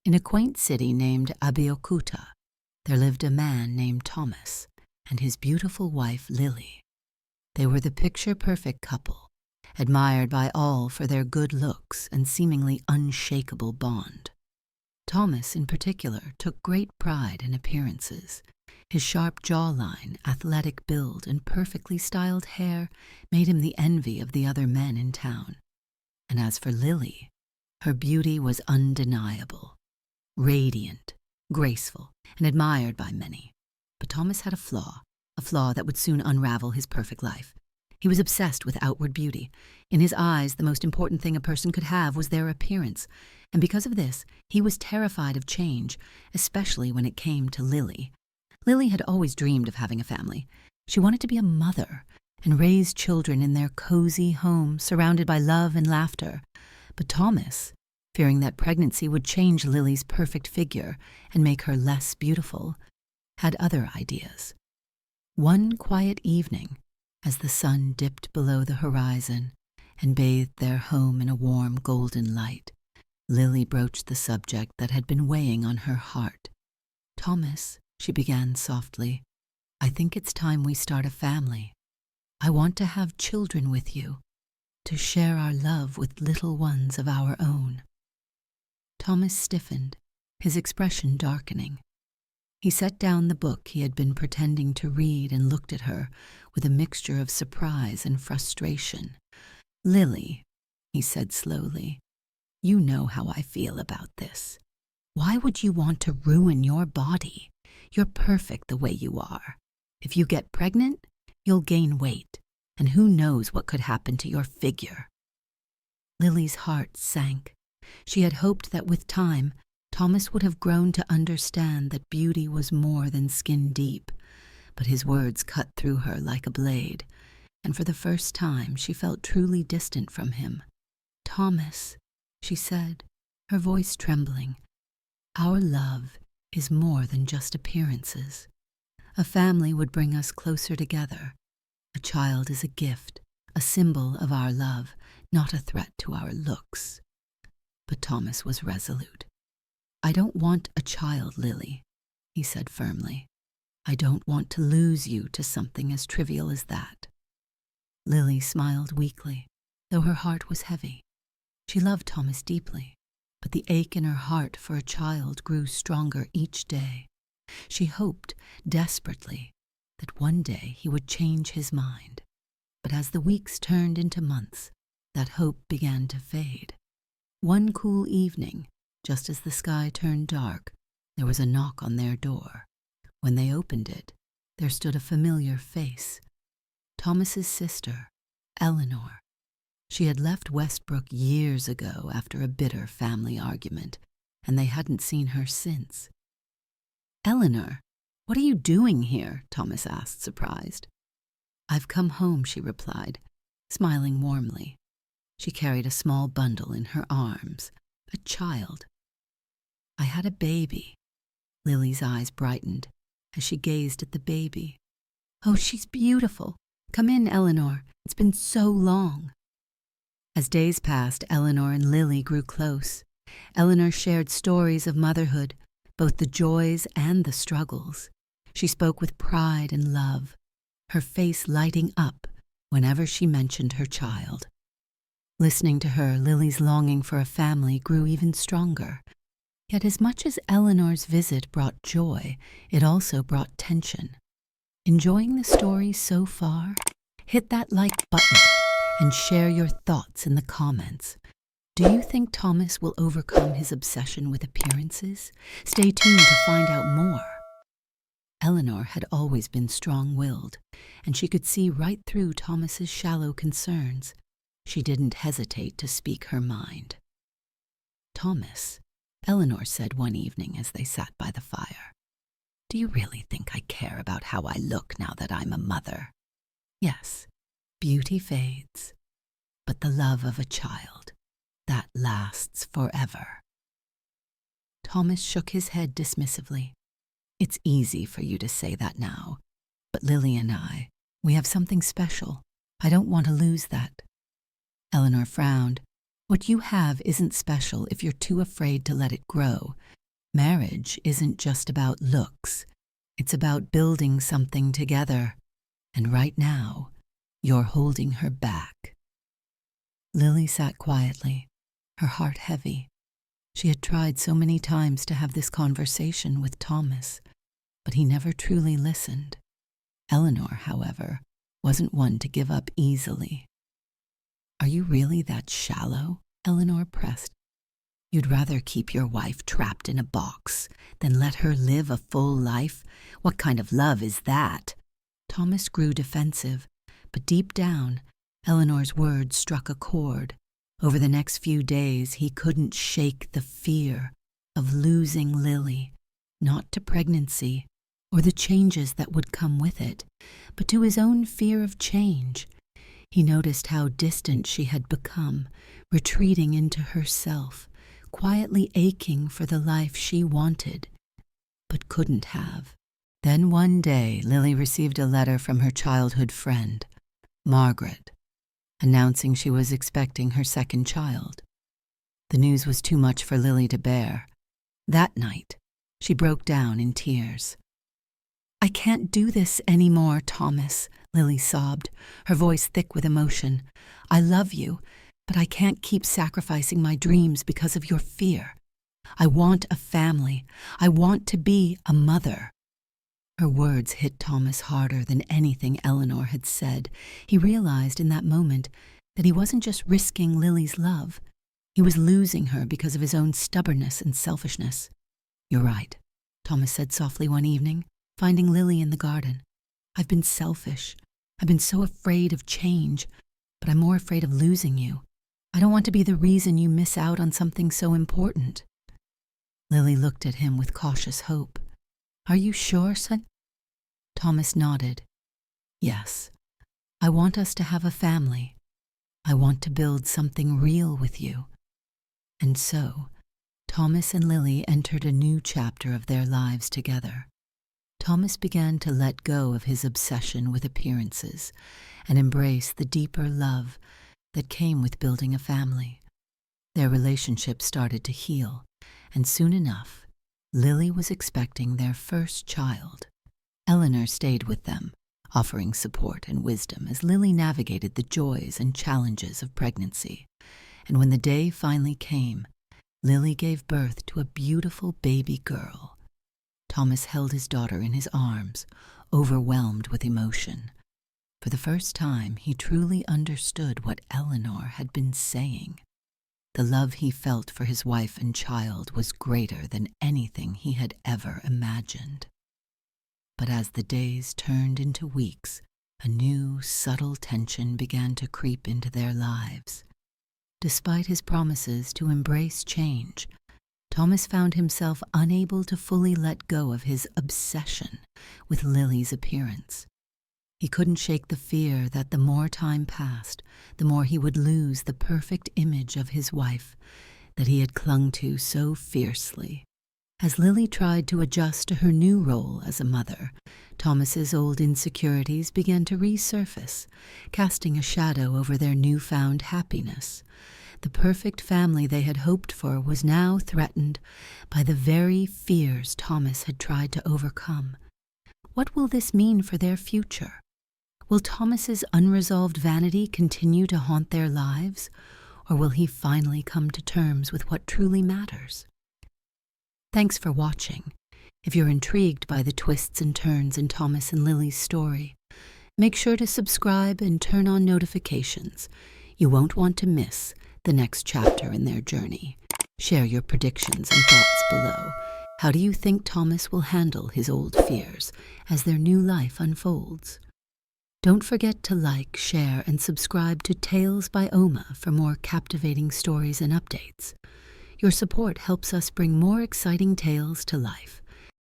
In a quaint city named Abeokuta, there lived a man named Thomas and his beautiful wife Lily. They were the picture-perfect couple, admired by all for their good looks and seemingly unshakable bond. Thomas, in particular, took great pride in appearances. His sharp jawline, athletic build, and perfectly styled hair made him the envy of the other men in town. And as for Lily, her beauty was undeniable, radiant, graceful, and admired by many. But Thomas had a flaw that would soon unravel his perfect life. He was obsessed with outward beauty. In his eyes, the most important thing a person could have was their appearance, and because of this, he was terrified of change, especially when it came to Lily. Lily had always dreamed of having a family. She wanted to be a mother and raise children in their cozy home, surrounded by love and laughter. But Thomas, fearing that pregnancy would change Lily's perfect figure and make her less beautiful, had other ideas. One quiet evening, as the sun dipped below the horizon and bathed their home in a warm golden light, Lily broached the subject that had been weighing on her heart. "Thomas," she began softly, "I think it's time we start a family. I want to have children with you, to share our love with little ones of our own." Thomas stiffened, his expression darkening. He set down the book he had been pretending to read and looked at her with a mixture of surprise and frustration. "Lily," he said slowly, "you know how I feel about this. Why would you want to ruin your body? You're perfect the way you are. If you get pregnant, you'll gain weight, and who knows what could happen to your figure." Lily's heart sank. She had hoped that with time, Thomas would have grown to understand that beauty was more than skin deep, but his words cut through her like a blade, and for the first time she felt truly distant from him. "Thomas," she said, her voice trembling, "our love is more than just appearances. A family would bring us closer together. A child is a gift, a symbol of our love, not a threat to our looks." But Thomas was resolute. "I don't want a child, Lily," he said firmly. "I don't want to lose you to something as trivial as that." Lily smiled weakly, though her heart was heavy. She loved Thomas deeply, but the ache in her heart for a child grew stronger each day. She hoped, desperately, that one day he would change his mind. But as the weeks turned into months, that hope began to fade. One cool evening, just as the sky turned dark, there was a knock on their door. When they opened it, there stood a familiar face. Thomas's sister, Eleanor. She had left Westbrook years ago after a bitter family argument, and they hadn't seen her since. "Eleanor, what are you doing here?" Thomas asked, surprised. "I've come home," she replied, smiling warmly. She carried a small bundle in her arms, a child. "I had a baby." Lily's eyes brightened as she gazed at the baby. "Oh, she's beautiful. Come in, Eleanor. It's been so long." As days passed, Eleanor and Lily grew close. Eleanor shared stories of motherhood, both the joys and the struggles. She spoke with pride and love, her face lighting up whenever she mentioned her child. Listening to her, Lily's longing for a family grew even stronger. Yet as much as Eleanor's visit brought joy, it also brought tension. Enjoying the story so far? Hit that like button and share your thoughts in the comments. Do you think Thomas will overcome his obsession with appearances? Stay tuned to find out more. Eleanor had always been strong-willed, and she could see right through Thomas's shallow concerns. She didn't hesitate to speak her mind. "Thomas," Eleanor said one evening as they sat by the fire, "do you really think I care about how I look now that I'm a mother? Yes, beauty fades, but the love of a child, that lasts forever." Thomas shook his head dismissively. "It's easy for you to say that now, but Lily and I, we have something special. I don't want to lose that." Eleanor frowned. "What you have isn't special if you're too afraid to let it grow. Marriage isn't just about looks. It's about building something together. And right now, you're holding her back." Lily sat quietly, her heart heavy. She had tried so many times to have this conversation with Thomas, but he never truly listened. Eleanor, however, wasn't one to give up easily. "Are you really that shallow?" Eleanor pressed. "You'd rather keep your wife trapped in a box than let her live a full life? What kind of love is that?" Thomas grew defensive, but deep down, Eleanor's words struck a chord. Over the next few days, he couldn't shake the fear of losing Lily, not to pregnancy or the changes that would come with it, but to his own fear of change. He noticed how distant she had become, retreating into herself, quietly aching for the life she wanted, but couldn't have. Then one day, Lily received a letter from her childhood friend, Margaret, announcing she was expecting her second child. The news was too much for Lily to bear. That night, she broke down in tears. "I can't do this anymore, Thomas," Lily sobbed, her voice thick with emotion. "I love you, but I can't keep sacrificing my dreams because of your fear. I want a family. I want to be a mother." Her words hit Thomas harder than anything Eleanor had said. He realized in that moment that he wasn't just risking Lily's love. He was losing her because of his own stubbornness and selfishness. "You're right," Thomas said softly one evening, finding Lily in the garden. "I've been selfish. I've been so afraid of change, but I'm more afraid of losing you. I don't want to be the reason you miss out on something so important." Lily looked at him with cautious hope. "Are you sure, son?" Thomas nodded. "Yes, I want us to have a family. I want to build something real with you." And so, Thomas and Lily entered a new chapter of their lives together. Thomas began to let go of his obsession with appearances and embrace the deeper love that came with building a family. Their relationship started to heal, and soon enough, Lily was expecting their first child. Eleanor stayed with them, offering support and wisdom as Lily navigated the joys and challenges of pregnancy. And when the day finally came, Lily gave birth to a beautiful baby girl. Thomas held his daughter in his arms, overwhelmed with emotion. For the first time, he truly understood what Eleanor had been saying. The love he felt for his wife and child was greater than anything he had ever imagined. But as the days turned into weeks, a new, subtle tension began to creep into their lives. Despite his promises to embrace change, Thomas found himself unable to fully let go of his obsession with Lily's appearance. He couldn't shake the fear that the more time passed, the more he would lose the perfect image of his wife that he had clung to so fiercely. As Lily tried to adjust to her new role as a mother, Thomas's old insecurities began to resurface, casting a shadow over their newfound happiness. The perfect family they had hoped for was now threatened by the very fears Thomas had tried to overcome. What will this mean for their future? Will Thomas's unresolved vanity continue to haunt their lives, or will he finally come to terms with what truly matters? Thanks for watching. If you're intrigued by the twists and turns in Thomas and Lily's story, make sure to subscribe and turn on notifications. You won't want to miss the next chapter in their journey. Share your predictions and thoughts below. How do you think Thomas will handle his old fears as their new life unfolds? Don't forget to like, share, and subscribe to Tales by Oma for more captivating stories and updates. Your support helps us bring more exciting tales to life.